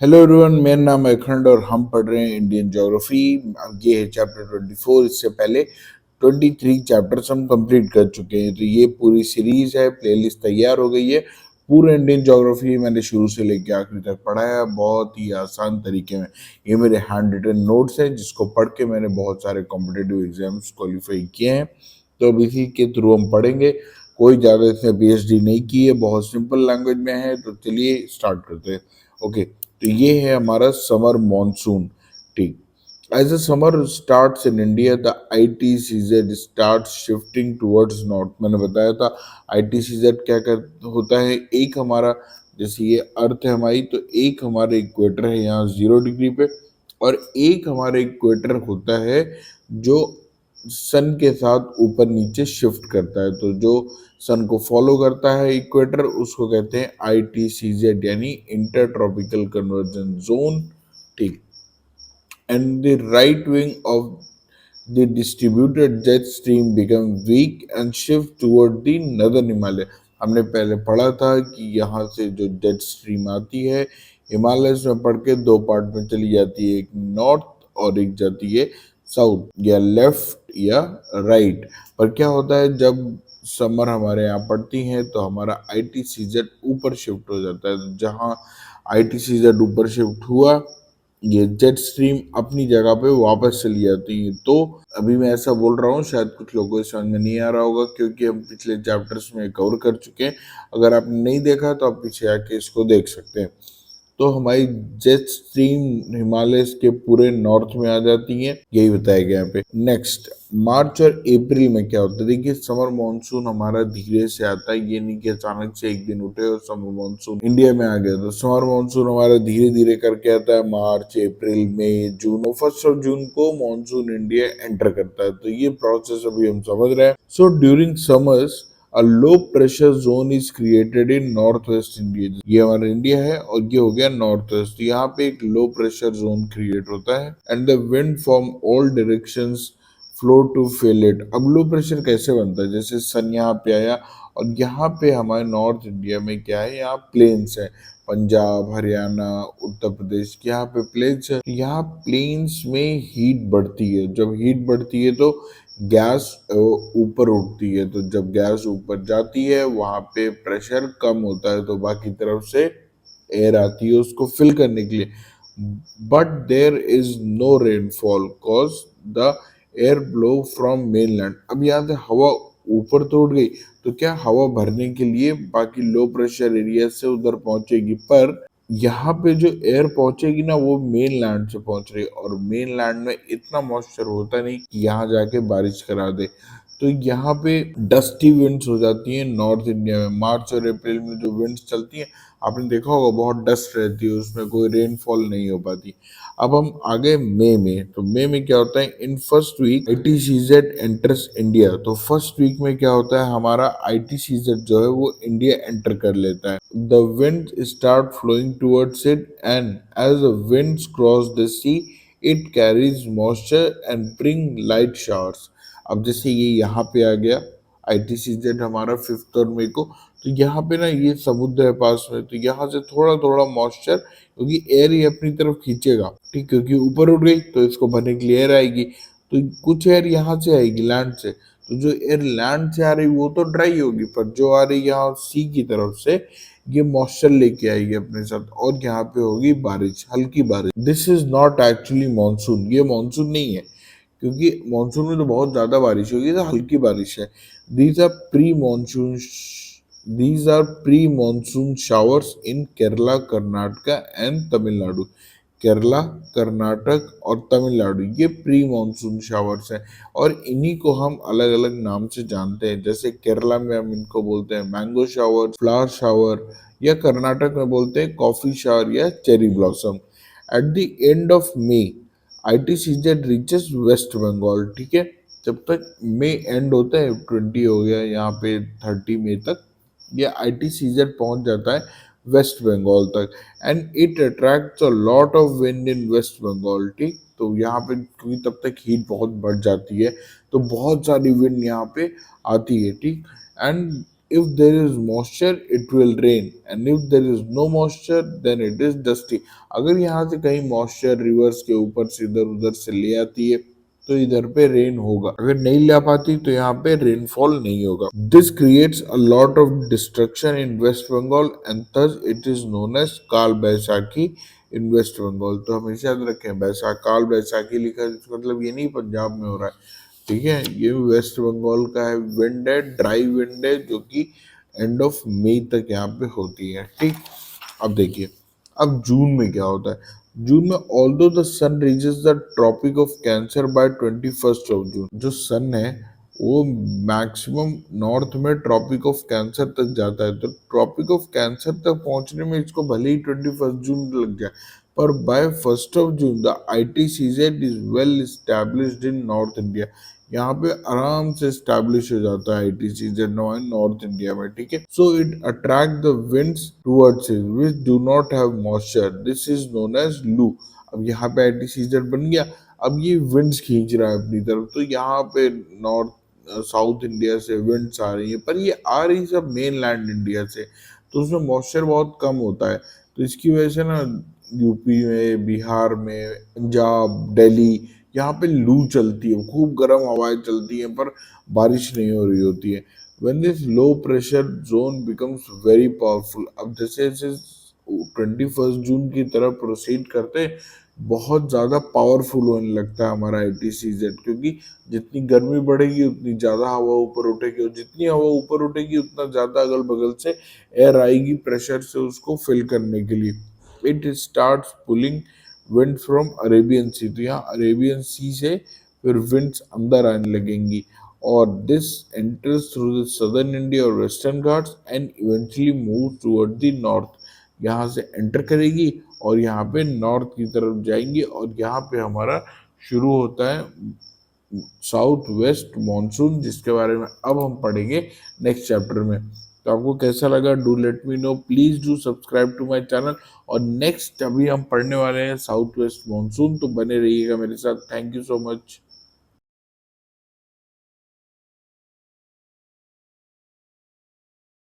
Hello everyone, मेरा नाम है अखंड और हम पढ़ रहे हैं इंडियन ज्योग्राफी। ये है चैप्टर 24। इससे पहले 23 चैप्टर्स हम कंप्लीट कर चुके हैं, तो ये पूरी सीरीज है। प्लेलिस्ट तैयार हो गई है। पूरे इंडियन ज्योग्राफी मैंने शुरू से लेकर आखिरी तक पढ़ा है, बहुत ही आसान तरीके में। ये मेरे हैंड रिटन नोट्स हैं जिसको पढ़ के मैंने बहुत सारे कॉम्पिटेटिव एग्जाम्स क्वालिफाई किए हैं। तो अब इसी के थ्रू हम पढ़ेंगे। कोई ज़्यादा इसमें पीएचडी नहीं की है, बहुत सिंपल लैंग्वेज में है। तो चलिए स्टार्ट करते हैं। ओके, तो ये है हमारा समर मॉनसून। ठीक, as a summer starts in India the IT season start shifting towards north. मैंने बताया था आईटी सीजन क्या कर होता है। एक हमारा जैसे ये अर्थ है हमारी, तो एक हमारे इक्वेटर है यहाँ 0 डिग्री पे, और एक हमारे इक्वेटर होता है जो सन के साथ ऊपर नीचे शिफ्ट करता है। तो जो सन को फॉलो करता है इक्वेटर, उसको कहते हैं ITCZ यानी इंटर ट्रॉपिकल कन्वर्जन जोन। ठीक, and the right wing of the distributed jet stream become weak and shift toward the northern Himalaya. हमने पहले पढ़ा था कि यहाँ से जो जेट स्ट्रीम आती है हिमालय में पढ़ के दो पार्ट में चली जाती है, एक नॉर्थ और एक जाती है साउथ, या लेफ्ट या राइट। पर क्या होता है जब समर हमारे यहाँ पड़ती है तो हमारा ITCZ ऊपर शिफ्ट हो जाता है। तो जहाँ ITCZ ऊपर शिफ्ट हुआ, ये जेट स्ट्रीम अपनी जगह पे वापस चली जाती है। तो अभी मैं ऐसा बोल रहा हूँ, शायद कुछ लोगों को समझ में नहीं आ रहा होगा क्योंकि हम पिछले चैप्टर्स में कवर कर चुके हैं। अगर आपने नहीं देखा तो आप पीछे आके इसको देख सकते हैं। तो हमारी जेट स्ट्रीम हिमालय के पूरे नॉर्थ में आ जाती है, यही बताया गया यहाँ पे। नेक्स्ट, मार्च और अप्रैल में क्या होता है। देखिए, समर मॉनसून हमारा धीरे से आता है, ये नहीं कि अचानक से एक दिन उठे और समर मॉनसून इंडिया में आ गया। तो समर मॉनसून हमारा धीरे धीरे करके आता है, मार्च अप्रैल मई जून, और 1 जून को मॉनसून इंडिया एंटर करता है। तो ये प्रोसेस अभी हम समझ रहे हैं। So during summers a low pressure zone is created in north west India. ये हमारा इंडिया है और ये हो गया नॉर्थ वेस्ट। यहाँ पे एक लो प्रेशर जोन क्रिएट होता है and the wind from all directions flow to fill it. अब लो प्रेशर कैसे बनता है, जैसे सन यहाँ पे आया और यहाँ पे हमारे नॉर्थ इंडिया में क्या है, यहाँ प्लेन्स है, पंजाब हरियाणा उत्तर प्रदेश के यहाँ पे प्लेन्स है। यहाँ प्लेन्स में हीट बढ़ती है। जब हीट बढ़ती है तो गैस ऊपर उठती है। तो जब गैस ऊपर जाती है वहां पे प्रेशर कम होता है, तो बाकी तरफ से एयर आती है उसको फिल करने के लिए। But there is no rainfall cause the air blow from mainland. अब यहाँ से हवा ऊपर तो उठ गई, तो क्या हवा भरने के लिए बाकी लो प्रेशर एरिया से उधर पहुंचेगी, पर यहाँ पे जो एयर पहुंचेगी ना वो मेन लैंड से पहुंच रही है, और मेन लैंड में इतना मॉइस्चर होता नहीं कि यहाँ जाके बारिश करा दे। तो यहाँ पे डस्टी विंड्स हो जाती हैं नॉर्थ इंडिया में। मार्च और अप्रैल में जो विंड्स चलती हैं, आपने देखा होगा बहुत डस्ट रहती है, उसमें कोई रेनफॉल नहीं हो पाती। अब हम आगे मई में, तो मई में क्या होता है, in first week ITCZ enters India. तो फर्स्ट वीक में क्या होता है, हमारा ITCZ जो है वो इंडिया एंटर कर लेता है। The wind start flowing towards it and as the winds cross the sea it carries moisture and bring light showers. अब जैसे ये यहाँ पे आ गया ITCZ हमारा 5 और मई को, तो यहाँ पे ना ये समुद्र है पास में, तो यहाँ से थोड़ा थोड़ा मॉइस्चर, क्योंकि एयर ही अपनी तरफ खींचेगा, ठीक, क्योंकि ऊपर उठ गई तो इसको भरने के लिए एयर आएगी। तो कुछ एयर यहाँ से आएगी लैंड से, तो जो एयर लैंड से आ रही वो तो ड्राई होगी, पर जो आ रही यहाँ सी की तरफ से ये मॉइस्चर लेके आएगी अपने साथ, और यहाँ पे होगी बारिश, हल्की बारिश। This is not actually monsoon, ये मानसून नहीं है, क्योंकि मानसून में तो बहुत ज्यादा बारिश होगी, तो हल्की बारिश है। These are pre monsoon these are pre monsoon showers in Kerala Karnataka and Tamil Nadu. Kerala, Karnataka और तमिलनाडु ये प्री मानसून शावर्स हैं, और इन्हीं को हम अलग अलग नाम से जानते हैं। जैसे केरला में हम इनको बोलते हैं मैंगो शावर, फ्लावर शावर, या कर्नाटक में बोलते हैं कॉफी शावर या cherry blossom. At the end of May ITCZ reaches West Bengal. ठीक है, जब तक मई एंड होता है, 20 हो गया यहाँ पे 30 मई तक, ये ITCZ पहुंच जाता है वेस्ट बंगाल तक, and it attracts a lot of wind in West Bengal. ठीक, तो यहाँ पे क्योंकि तब तक हीट बहुत बढ़ जाती है, तो बहुत सारी विंड यहाँ पे आती है। ठीक, and if there is moisture it will rain and if there is no moisture then it is dusty। अगर यहाँ से कहीं मॉइस्चर रिवर्स के ऊपर से इधर उधर से ले आती है तो इधर पे रेन होगा, अगर नहीं ला पाती तो यहाँ पे रेनफॉल नहीं होगा। This creates a lot of destruction in West Bengal and thus it is known as Kal Baisakhi इन वेस्ट बंगाल। तो हमेशा याद रखें, काल बैसाखी लिखा है इसका मतलब ये नहीं पंजाब में हो रहा है, ठीक है, ये वेस्ट बंगाल का है। विंड है, ड्राई विंड है, जो कि एंड ऑफ मई तक यहाँ पे होती है, ठीक। अब देखिए, अब जून में क्या होता है। जून में although the sun reaches the Tropic of Cancer by 21 of June, जो सन है वो मैक्सिमम नॉर्थ में ट्रॉपिक ऑफ कैंसर तक जाता है। तो ट्रॉपिक ऑफ कैंसर तक पहुंचने में इसको भले ही 21 जून लग जाए, पर by 1 June the ITCZ is well established in north India. यहाँ पे आराम से स्टैब्लिश हो जाता है आईटीसी नॉर्थ इंडिया में, ठीक है। So it attract the winds towards it which do not have moisture, this is known as loo. अब यहाँ पे आईटीसी बन गया, अब ये विंड्स खींच रहा है अपनी तरफ, तो यहाँ पे नॉर्थ साउथ इंडिया से विंड्स आ रही है, पर ये आ रही सब मेन लैंड इंडिया से, तो उसमें मॉइस्चर बहुत कम होता है। तो इसकी वजह से ना यूपी में, बिहार में, पंजाब, दिल्ली, यहाँ पे लू चलती है, खूब गर्म हवाएं चलती हैं, पर बारिश नहीं हो रही होती है। When this low pressure zone becomes very powerful, अब जैसे जैसे 21 जून की तरफ प्रोसीड करते हैं, बहुत ज़्यादा पावरफुल होने लगता है हमारा आईटीसीजेड, क्योंकि जितनी गर्मी बढ़ेगी उतनी ज़्यादा हवा ऊपर उठेगी, और जितनी हवा ऊपर उठेगी उतना ज़्यादा अगल बगल से एयर आएगी प्रेशर से उसको फिल करने के लिए। It start pulling wind from Arabian sea, तो यहाँ अरेबियन सी से फिर विंड्स अंदर आने लगेंगी, और this enters through the southern India और Western Ghats and eventually move toward the north. यहाँ से एंटर करेगी और यहाँ पे नॉर्थ की तरफ जाएंगी, और यहाँ पे हमारा शुरू होता है साउथ वेस्ट मॉनसून, जिसके बारे में अब हम पढ़ेंगे नेक्स्ट चैप्टर में। तो आपको कैसा लगा, do let me know, please do subscribe to my channel. और नेक्स्ट अभी हम पढ़ने वाले हैं साउथ वेस्ट मॉनसून, तो बने रहिएगा मेरे साथ। Thank you so much.